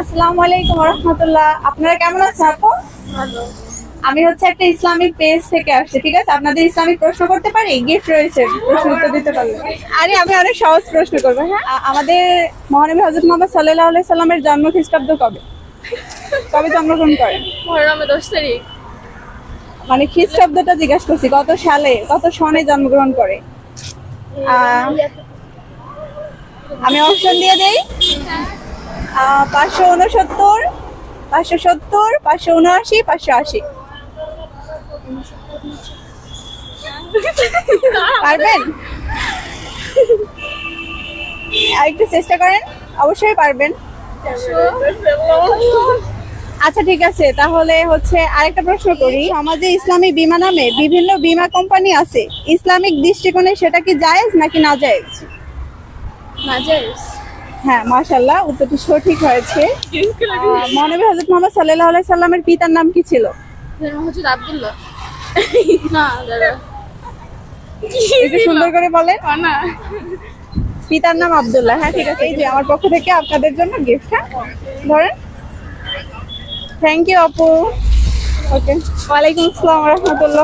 আসসালামু আলাইকুম রহমতুল্লাহ। আপনারা কেমন আছেন আপু? ভালো। আমি হচ্ছে একটা ইসলামিক পেজ থেকে আসছি, ঠিক আছে? আপনাদের ইসলামিক প্রশ্ন করতে পারি? গিফট রয়েছে, প্রশ্ন উত্তর দিতে পারবেন। আরে আমি অনেক সহজ প্রশ্ন করবো, হ্যাঁ? আমাদের মহানবী হযরত মুহাম্মদ সাল্লাল্লাহু আলাইহি সাল্লামের জন্ম খ্রিস্টাব্দ কবে? কবে জন্মগ্রহণ করেন? মহরমে 10 তারিখ। মানে খ্রিস্টাব্দটা জিজ্ঞাসা করছি, কত সালে, কত সনে জন্মগ্রহণ করে? আহ, আমি অপশন দিয়ে দেই। 569, 570, 579, 580। পারবেন? আর একটু চেষ্টা করেন, অবশ্যই পারবেন। আচ্ছা ঠিক আছে, তাহলে হচ্ছে আরেকটা প্রশ্ন করি। সমাজে ইসলামী বীমা নামে বিভিন্ন বীমা কোম্পানি আছে, ইসলামিক দৃষ্টিকোণে সেটা কি জায়েজ নাকি না জায়েজ? নাজাইজ। হ্যাঁ, মাশাআল্লাহ, উত্তরটি সঠিক হয়েছে। মহানবী হযরত মুহাম্মদ সাল্লাল্লাহু আলাইহি সাল্লামের পিতার নাম কি ছিল? হযরত আব্দুল্লাহ। না, দাঁড়া। একটু সুন্দর করে বলেন। না। পিতার নাম আব্দুল্লাহ। হ্যাঁ ঠিক আছে, এই যে আমার পক্ষ থেকে আপনাদের জন্য গিফট। হ্যাঁ ধরেন। থ্যাংক ইউ আপু। ওকে, ওয়ালাইকুম আসসালাম রহমতুল্লাহ।